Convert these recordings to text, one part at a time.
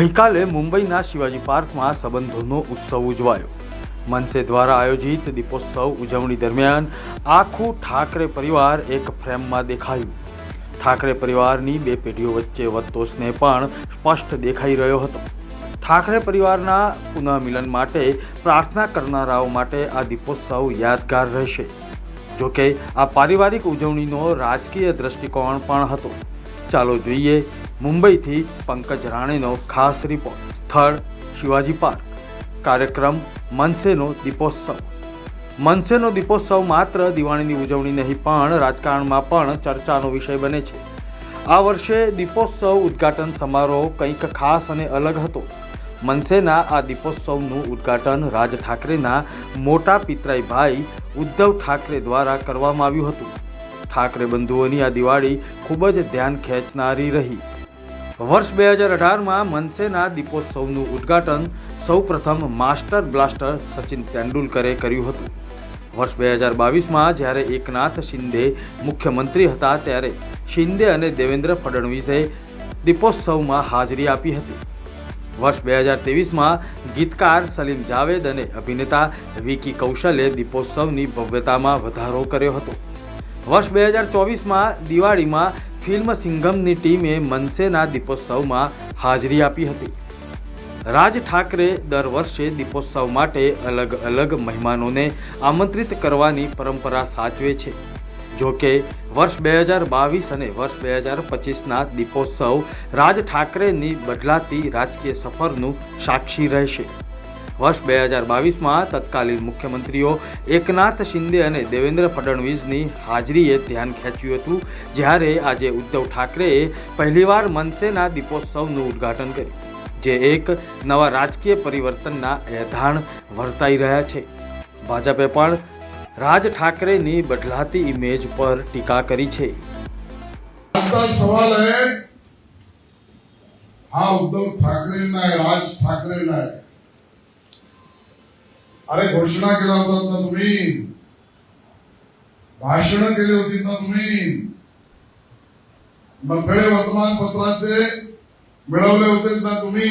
ગઈકાલે મુંબઈના શિવાજી પાર્કમાં સંબંધોનો ઉત્સવ ઉજવાયો. મનસે દ્વારા આયોજિત દીપોત્સવ ઉજવણી દરમિયાન આખું ઠાકરે પરિવાર એક ફ્રેમમાં દેખાયું. ઠાકરે પરિવારની બે પેઢીઓ વચ્ચે વધતો સ્નેહ પણ સ્પષ્ટ દેખાઈ રહ્યો હતો. ઠાકરે પરિવારના પુનઃમિલન માટે પ્રાર્થના કરનારાઓ માટે આ દીપોત્સવ યાદગાર રહેશે. જોકે આ પારિવારિક ઉજવણીનો રાજકીય દ્રષ્ટિકોણ પણ હતો. ચાલો જોઈએ મુંબઈથી પંકજ રાણેનો ખાસ રિપોર્ટ. સ્થળ શિવાજી પાર્ક. કાર્યક્રમ મનસેનો દીપોત્સવ. મનસેનો દીપોત્સવ માત્ર દિવાળીની ઉજવણી નહીં પણ રાજકારણમાં પણ ચર્ચાનો વિષય બને છે. આ વર્ષે દીપોત્સવ ઉદ્ઘાટન સમારોહ કંઈક ખાસ અને અલગ હતો. મનસેના આ દીપોત્સવનું ઉદ્ઘાટન રાજ ઠાકરેના મોટા પિતરાઈ ભાઈ ઉદ્ધવ ઠાકરે દ્વારા કરવામાં આવ્યું હતું. ઠાકરે બંધુઓની આ દિવાળી ખૂબ જ ધ્યાન ખેંચનારી રહી. વર્ષ 2018માં મનસેના દીપોત્સવનું ઉદ્ઘાટન સૌપ્રથમ માસ્ટર બ્લાસ્ટર સચિન તેંડુલકરે કર્યું હતું. વર્ષ 2022માં જ્યારે એકનાથ શિંદે મુખ્યમંત્રી હતા ત્યારે શિંદે અને દેવેન્દ્ર ફડણવીસે દીપોત્સવમાં હાજરી આપી હતી. વર્ષ 2023માં ગીતકાર સલીમ જાવેદ અને અભિનેતા વિકી કૌશલે દીપોત્સવની ભવ્યતામાં વધારો કર્યો હતો. વર્ષ 2024માં દિવાળીમાં ફિલ્મ સિંઘમની ટીમે મનસેના દીપોત્સવમાં હાજરી આપી હતી. રાજ ઠાકરે દર વર્ષે દીપોત્સવ માટે અલગ અલગ મહેમાનોને આમંત્રિત કરવાની પરંપરા સાચવે છે. જો કે વર્ષ 2022 અને વર્ષ 2025ના દીપોત્સવ રાજ ઠાકરેની બદલાતી રાજકીય સફરનું સાક્ષી રહેશે. વર્ષ 2022માં તત્કાલીન મુખ્યમંત્રીઓ એકનાથ શિંદે અને દેવેન્દ્ર ફડણવીસની હાજરીએ ધ્યાન ખેંચ્યું હતું, જ્યારે આજે ઉદ્ધવ ઠાકરેએ પહેલીવાર મનસેના દીપોત્સવનું ઉદ્ઘાટન કર્યું, જે એક નવા રાજકીય પરિવર્તનના એધાણ વર્તાઈ રહ્યા છે. ભાજપે પણ રાજ ઠાકરેની બદલાતી ઇમેજ પર ટીકા કરી છે. आजचा सवाल आहे हा उद्धव ठाकरे नाही, राज ठाकरे नाही. अरे घोषणा केला होता ना तुम्ही, भाषण केली होती ना तुम्ही, मथळे वर्तमानपत्राचे मिळवले होते ना तुम्ही.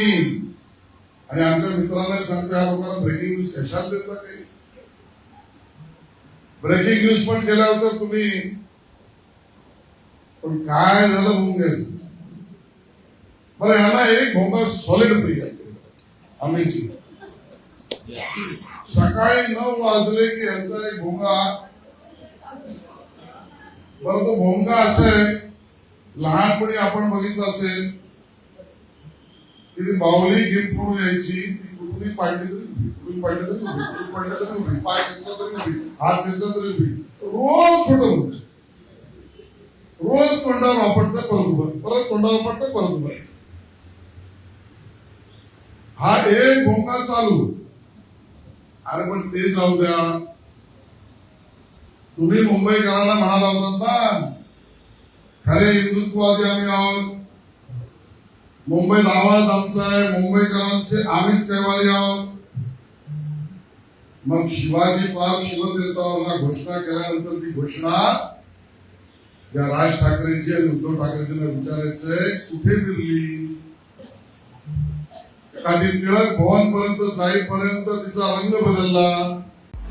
आणि आमच्या मित्रांना सांगतो या लोकांना ब्रेकिंग न्यूज कशाला देता काही. ब्रेकिंग न्यूज पण केल्या होत्या तुम्ही, पण काय झालं भोंग्याचं. बरं यांना एक भोंगा सॉलिड प्रिय अमितजी. सकाळी 9 वाजले की यांचा एक भोंगा. बरं तो भोंगा असा आहे, लहानपणी आपण बघितलं असेल की ती बाहुली गिफ्ट म्हणून यायची, ती कुठूनही पाहिजे तरी कुठून पाहिजे तरी कुठून पाहिजे तरी उभी, पाय दिसला तरी उभी, हात दिसला तरी उभी. रोज खोटं बोलत, रोज तोंडावर वापरतं परत उभं, परत तोंडावर वापरतं परत उभं. हा एक भोंगा चालू. अरे पण ते जाऊ द्या, तुम्ही मुंबईकरांना म्हणाला होता ना खरे हिंदुत्ववादी आम्ही आहोत, मुंबईत आवाज आमचा आहे, मुंबईकरांचे आम्हीच सेवारी आहोत. मग शिवाजी पार्क शिवतीर्थावर घोषणा केल्यानंतर ती घोषणा या राज ठाकरेंची आणि उद्धव ठाकरेंना विचारायचंय कुठे फिरली. कधी टिळक भवन पर्यंत जाईपर्यंत तिचा रंग बदलला.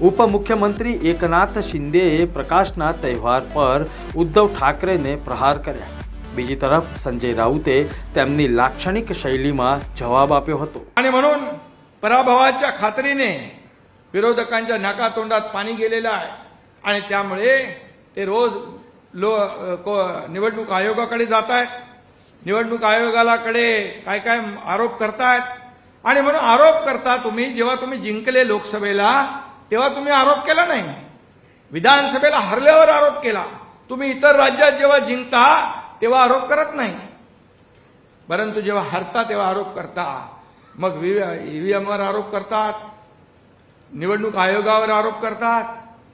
ઉપમુખ્યમંત્રી એકનાથ શિંદેએ પ્રકાશના તહેવાર પર ઉદ્ધવ ઠાકરેને પ્રહાર કર્યા. બીજી તરફ સંજય રાઉતે તેમની લાક્ષણિક શૈલીમાં જવાબ આપ્યો હતો. आणि म्हणून पराभवाच्या खात्रीने विरोधकांच्या नाकातोंडात पाणी गेलेलं आहे आणि त्यामुळे ते रोज निवडणूक आयोगाकडे जात आहेत. निवडणूक आयोगाकडे काय काय आरोप करतायत. आणि म्हणून आरोप करता तुम्ही, जेव्हा तुम्ही जिंकले लोकसभेला तेव्हा तुम्ही आरोप केला नाही, विधानसभेला हरल्यावर आरोप केला. तुम्ही इतर राज्यात जेव्हा जिंकता तेव्हा आरोप करत नाही, परंतु जेव्हा हरता तेव्हा आरोप करता. मग ईव्हीएमवर आरोप करतात, निवडणूक आयोगावर आरोप करतात,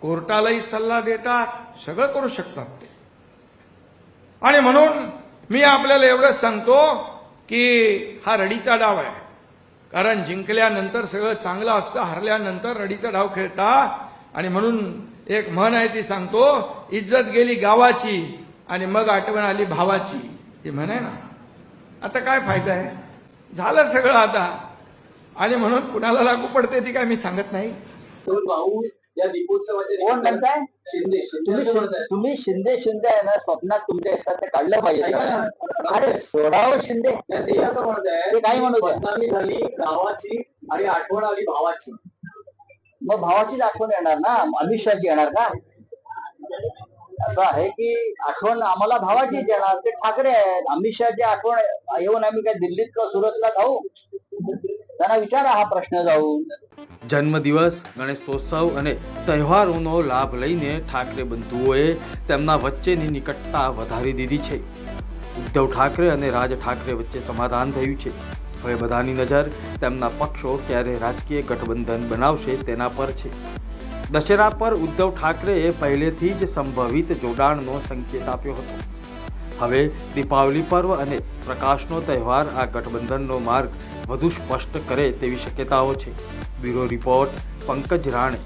कोर्टालाही सल्ला देतात, सगळं करू शकतात ते. आणि म्हणून मी आपल्याला एवढंच सांगतो की हा रडीचा डाव आहे. कारण जिंकल्यानंतर सगळं चांगलं असतं, हरल्यानंतर रडीचा डाव खेळता. आणि म्हणून एक म्हण आहे ती सांगतो, इज्जत गेली गावाची आणि मग आठवण आली भावाची. ही म्हण आहे ना. आता काय फायदा आहे. झालं सगळं आता. आणि म्हणून कुणाला लागू पडते ती काय मी सांगत नाही. तो भाऊ या दीपोत्सवाचे कोण म्हणताय? शिंदे तुम्ही शिंदे आहे ना, स्वप्नात तुमच्या येतात ते काढलं पाहिजे. अरे सोडावं शिंदे, ते असं म्हणत आहे, ते काही म्हणत आहे. बदनामी झाली गावाची आणि आठवण आली भावाची. मग भावाचीच आठवण येणार ना, अमित शहाची येणार का? असं आहे की आठवण आम्हाला भावाचीच येणार. ते ठाकरे आहेत. अमित शहाची आठवण येऊन आम्ही काय दिल्लीत का सुरतला जाऊ? त्यांना विचारा हा प्रश्न जाऊन. જન્મદિવસ ગણેશોત્સવ અને તહેવારોનો લાભ લઈને ઠાકરે બંધુઓએ તેમના વચ્ચેની નિકટતા વધારી દીધી છે. ઉદ્ધવ ઠાકરે અને રાજ ઠાકરે વચ્ચે સમાધાન થયું છે. હવે બધાની નજર તેમના પક્ષો ક્યારે રાજકીય ગઠબંધન બનાવશે તેના પર છે. દશેરા પર ઉદ્ધવ ઠાકરેએ પહેલેથી જ સંભવિત જોડાણનો સંકેત આપ્યો હતો. હવે દીપાવલી પર્વ અને પ્રકાશનો તહેવાર આ ગઠબંધનનો માર્ગ વધુ સ્પષ્ટ કરે તેવી શક્યતાઓ છે. Bureau report, Pankaj Rane.